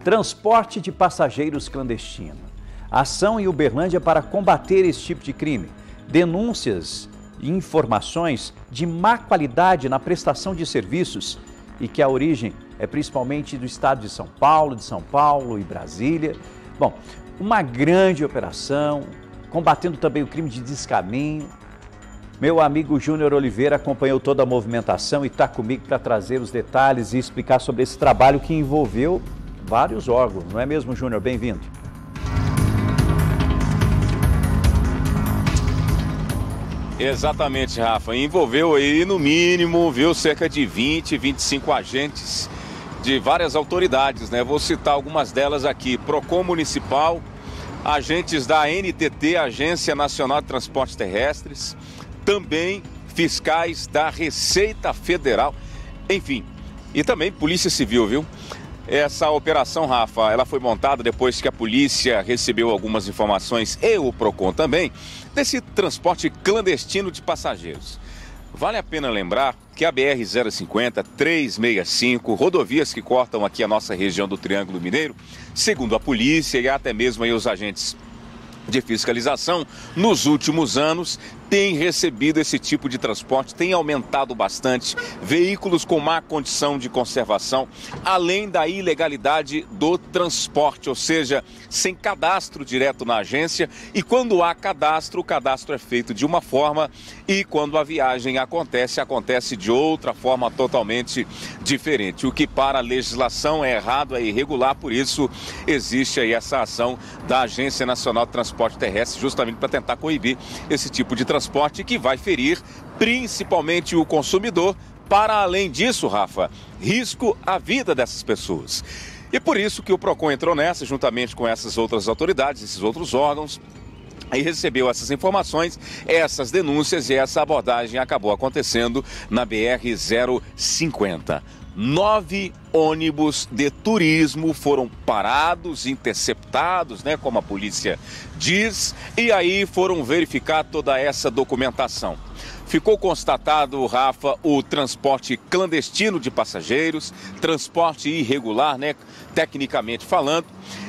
Transporte de passageiros clandestino. Ação em Uberlândia para combater esse tipo de crime. Denúncias e informações de má qualidade na prestação de serviços e que a origem é principalmente do estado de São Paulo e Brasília. Bom, uma grande operação, combatendo também o crime de descaminho. Meu amigo Júnior Oliveira acompanhou toda a movimentação e está comigo para trazer os detalhes e explicar sobre esse trabalho que envolveu vários órgãos, não é mesmo, Júnior? Bem-vindo. Exatamente, Rafa. Envolveu aí, no mínimo, viu, cerca de 20, 25 agentes de várias autoridades, né? Vou citar algumas delas aqui. Procon Municipal, agentes da ANTT, Agência Nacional de Transportes Terrestres, também fiscais da Receita Federal, enfim, e também Polícia Civil, viu? Essa operação, Rafa, ela foi montada depois que a polícia recebeu algumas informações, e o Procon também, desse transporte clandestino de passageiros. Vale a pena lembrar que a BR-050, 365, rodovias que cortam aqui a nossa região do Triângulo Mineiro, segundo a polícia e até mesmo aí os agentes de fiscalização, nos últimos anos tem recebido esse tipo de transporte, tem aumentado bastante, veículos com má condição de conservação, além da ilegalidade do transporte, ou seja, sem cadastro direto na agência, e quando há cadastro, o cadastro é feito de uma forma e quando a viagem acontece de outra forma totalmente diferente. O que para a legislação é errado, é irregular, por isso existe aí essa ação da Agência Nacional de Transporte Terrestre, justamente para tentar coibir esse tipo de transporte que vai ferir principalmente o consumidor. Para além disso, Rafa, risco à vida dessas pessoas. E por isso que o Procon entrou nessa, juntamente com essas outras autoridades, esses outros órgãos, e recebeu essas informações, essas denúncias, e essa abordagem acabou acontecendo na BR-050. 9 ônibus de turismo foram parados, interceptados, né, como a polícia diz, e aí foram verificar toda essa documentação. Ficou constatado, Rafa, o transporte clandestino de passageiros, transporte irregular, né, tecnicamente falando.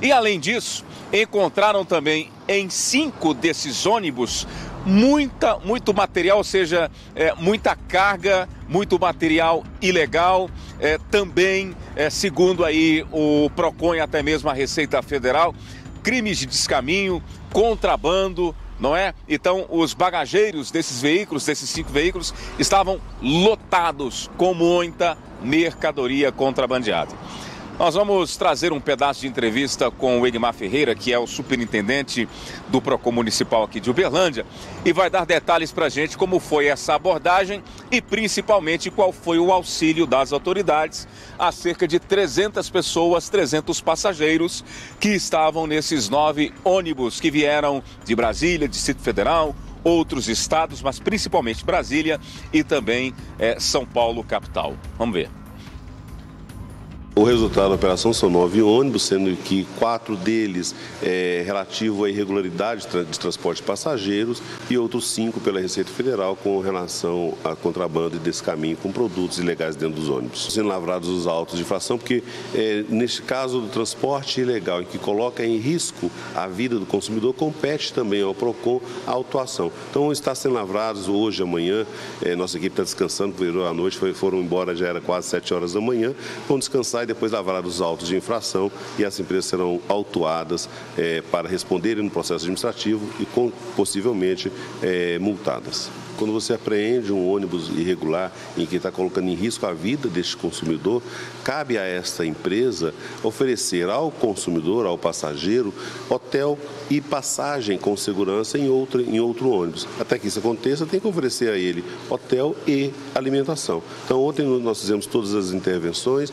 E além disso, encontraram também em 5 desses ônibus muito material, ou seja, muita carga, muito material ilegal, também, segundo aí o Procon e até mesmo a Receita Federal, crimes de descaminho, contrabando, não é? Então, os bagageiros desses veículos, desses 5 veículos, estavam lotados com muita mercadoria contrabandeada. Nós vamos trazer um pedaço de entrevista com o Egmar Ferreira, que é o superintendente do Procon Municipal aqui de Uberlândia, e vai dar detalhes para a gente como foi essa abordagem e principalmente qual foi o auxílio das autoridades a cerca de 300 pessoas, 300 passageiros que estavam nesses 9 ônibus que vieram de Brasília, Distrito Federal, outros estados, mas principalmente Brasília e também São Paulo, capital. Vamos ver. O resultado da operação são 9 ônibus, sendo que 4 deles relativo à irregularidade de transporte de passageiros e outros 5 pela Receita Federal com relação a contrabando e descaminho com produtos ilegais dentro dos ônibus. Sendo lavrados os autos de infração, porque neste caso do transporte ilegal, em que coloca em risco a vida do consumidor, compete também ao Procon a autuação. Então está sendo lavrados hoje, amanhã, nossa equipe está descansando, virou à noite, foram embora, já era quase 7 horas da manhã, vão descansar e depois lavrar os autos de infração e as empresas serão autuadas para responderem no processo administrativo e possivelmente multadas. Quando você apreende um ônibus irregular em que está colocando em risco a vida deste consumidor, cabe a esta empresa oferecer ao consumidor, ao passageiro, hotel e passagem com segurança em outro ônibus. Até que isso aconteça, tem que oferecer a ele hotel e alimentação. Então, ontem nós fizemos todas as intervenções,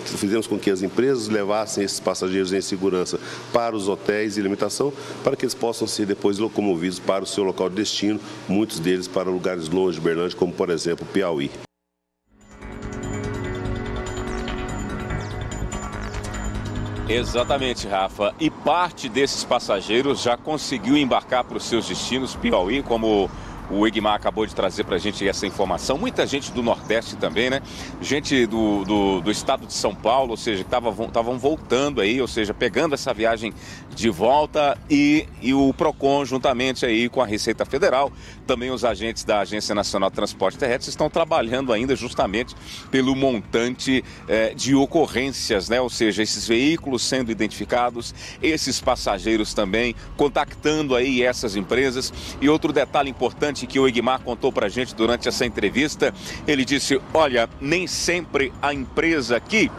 fizemos com que as empresas levassem esses passageiros em segurança para os hotéis e alimentação, para que eles possam ser depois locomovidos para o seu local de destino, muitos deles para lugares longe de Uberlândia, como por exemplo Piauí. Exatamente, Rafa. E parte desses passageiros já conseguiu embarcar para os seus destinos, Piauí, como O Egmar acabou de trazer para a gente essa informação. Muita gente do Nordeste também, né? Gente do estado de São Paulo, ou seja, estavam voltando aí, ou seja, pegando essa viagem de volta e o PROCON, juntamente aí com a Receita Federal, também os agentes da Agência Nacional de Transporte Terrestre estão trabalhando ainda justamente pelo montante de ocorrências, né? Ou seja, esses veículos sendo identificados, esses passageiros também, contactando aí essas empresas. E outro detalhe importante que o Egmar contou pra gente durante essa entrevista, ele disse, olha, nem sempre a empresa aqui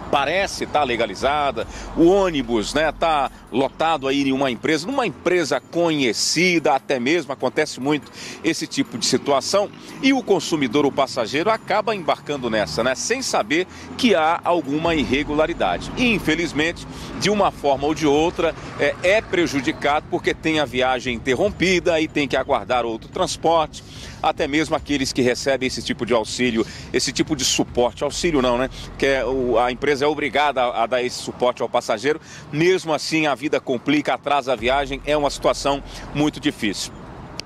parece estar legalizada, o ônibus, né, está lotado aí em uma empresa, numa empresa conhecida, até mesmo acontece muito esse tipo de situação, e o consumidor, o passageiro, acaba embarcando nessa, né, sem saber que há alguma irregularidade. E, infelizmente, de uma forma ou de outra, é prejudicado porque tem a viagem interrompida e tem que aguardar outro transporte. Até mesmo aqueles que recebem esse tipo de auxílio, esse tipo de suporte, auxílio não, né? Que a empresa é obrigada a dar esse suporte ao passageiro. Mesmo assim, a vida complica, atrasa a viagem, é uma situação muito difícil.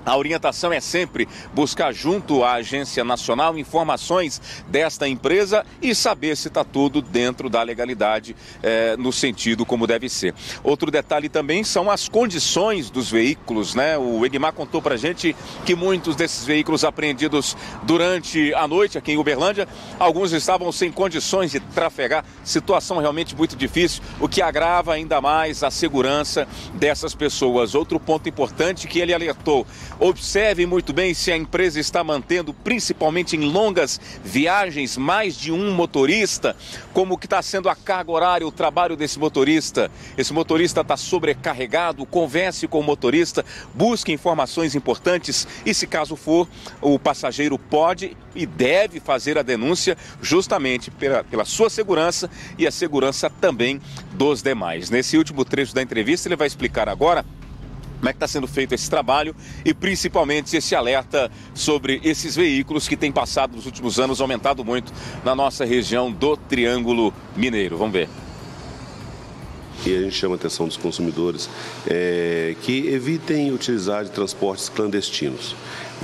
A orientação é sempre buscar junto à Agência Nacional informações desta empresa e saber se está tudo dentro da legalidade, no sentido como deve ser. Outro detalhe também são as condições dos veículos, né? O Egmar contou para a gente que muitos desses veículos apreendidos durante a noite aqui em Uberlândia, alguns estavam sem condições de trafegar, situação realmente muito difícil, o que agrava ainda mais a segurança dessas pessoas. Outro ponto importante que ele alertou: observe muito bem se a empresa está mantendo, principalmente em longas viagens, mais de um motorista, como que está sendo a carga horária, o trabalho desse motorista. Esse motorista está sobrecarregado, converse com o motorista, busque informações importantes e, se caso for, o passageiro pode e deve fazer a denúncia justamente pela sua segurança e a segurança também dos demais. Nesse último trecho da entrevista, ele vai explicar agora como é que está sendo feito esse trabalho e principalmente esse alerta sobre esses veículos que têm passado nos últimos anos, aumentado muito na nossa região do Triângulo Mineiro. Vamos ver. E a gente chama a atenção dos consumidores que evitem utilizar de transportes clandestinos.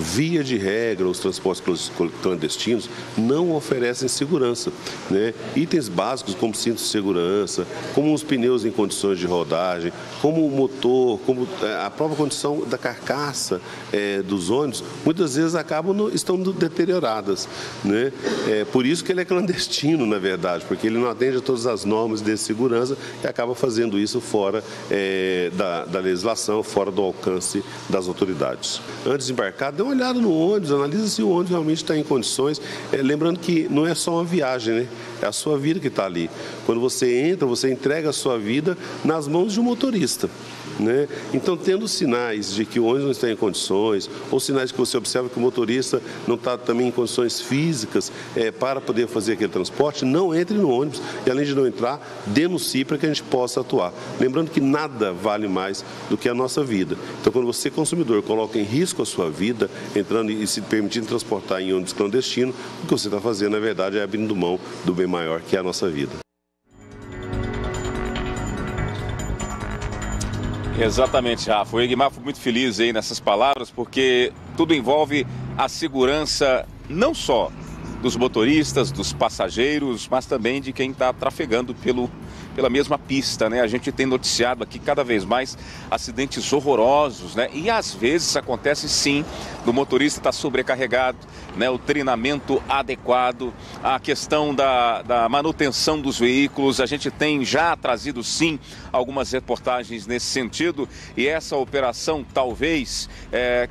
Via de regra, os transportes clandestinos não oferecem segurança, né? Itens básicos como cinto de segurança, como os pneus em condições de rodagem, como o motor, como a própria condição da carcaça dos ônibus, muitas vezes estão deterioradas, né? Por isso que ele é clandestino, na verdade, porque ele não atende a todas as normas de segurança e acaba fazendo isso fora da legislação, fora do alcance das autoridades. Antes de embarcar, dê uma olhada no ônibus, analisa se o ônibus realmente está em condições. Lembrando que não é só uma viagem, né? É a sua vida que está ali. Quando você entra, você entrega a sua vida nas mãos de um motorista, né? Então, tendo sinais de que o ônibus não está em condições, ou sinais que você observa que o motorista não está também em condições físicas para poder fazer aquele transporte, não entre no ônibus e, além de não entrar, denuncie para que a gente possa atuar. Lembrando que nada vale mais do que a nossa vida. Então, quando você, consumidor, coloca em risco a sua vida, entrando e se permitindo transportar em ônibus clandestino, o que você está fazendo, na verdade, é abrindo mão do bem maior, que é a nossa vida. Exatamente, Rafa. O Egmar foi muito feliz aí nessas palavras, porque tudo envolve a segurança não só dos motoristas, dos passageiros, mas também de quem está trafegando pela mesma pista, né? A gente tem noticiado aqui cada vez mais acidentes horrorosos, né? E às vezes acontece sim do motorista estar sobrecarregado, né? O treinamento adequado, a questão da manutenção dos veículos. A gente tem já trazido sim algumas reportagens nesse sentido, e essa operação talvez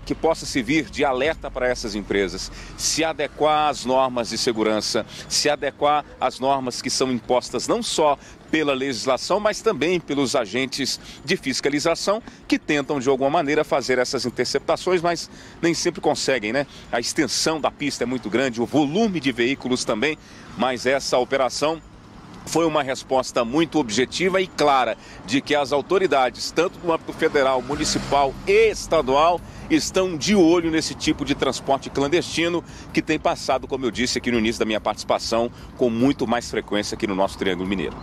que possa servir de alerta para essas empresas, se adequar às normas de segurança, se adequar às normas que são impostas não só pela legislação, mas também pelos agentes de fiscalização que tentam de alguma maneira fazer essas interceptações, mas nem sempre conseguem, né? A extensão da pista é muito grande, o volume de veículos também, mas essa operação foi uma resposta muito objetiva e clara de que as autoridades, tanto no âmbito federal, municipal e estadual, estão de olho nesse tipo de transporte clandestino que tem passado, como eu disse aqui no início da minha participação, com muito mais frequência aqui no nosso Triângulo Mineiro.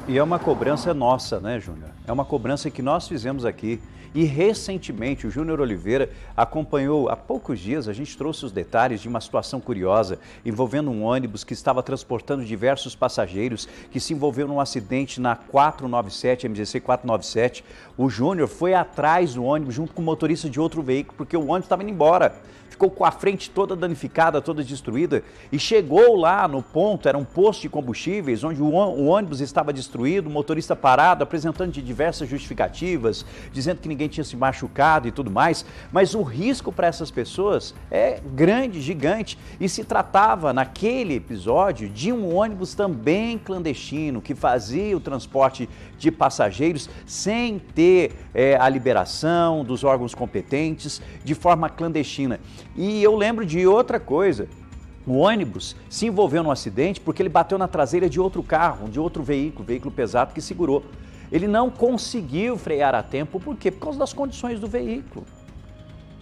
E é uma cobrança nossa, né, Júnior? É uma cobrança que nós fizemos aqui. E recentemente o Júnior Oliveira acompanhou, há poucos dias, a gente trouxe os detalhes de uma situação curiosa envolvendo um ônibus que estava transportando diversos passageiros que se envolveu num acidente na 497, MGC 497. O Júnior foi atrás do ônibus junto com o motorista de outro veículo, porque o ônibus estava indo embora. Ficou com a frente toda danificada, toda destruída e chegou lá no ponto, era um posto de combustíveis, onde o ônibus estava destruído, o motorista parado, apresentando de diversas justificativas, dizendo que ninguém tinha se machucado e tudo mais, mas o risco para essas pessoas é grande, gigante, e se tratava naquele episódio de um ônibus também clandestino, que fazia o transporte de passageiros sem ter a liberação dos órgãos competentes, de forma clandestina. E eu lembro de outra coisa, o ônibus se envolveu num acidente porque ele bateu na traseira de outro carro, de outro veículo pesado que segurou. Ele não conseguiu frear a tempo, por quê? Por causa das condições do veículo.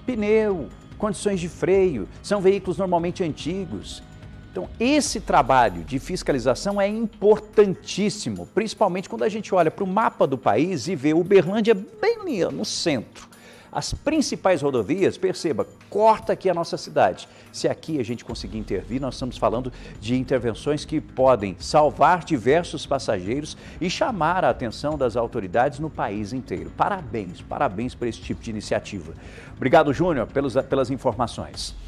Pneu, condições de freio, são veículos normalmente antigos. Então, esse trabalho de fiscalização é importantíssimo, principalmente quando a gente olha para o mapa do país e vê Uberlândia bem ali no centro. As principais rodovias, perceba, corta aqui a nossa cidade. Se aqui a gente conseguir intervir, nós estamos falando de intervenções que podem salvar diversos passageiros e chamar a atenção das autoridades no país inteiro. Parabéns, parabéns por esse tipo de iniciativa. Obrigado, Júnior, pelas informações.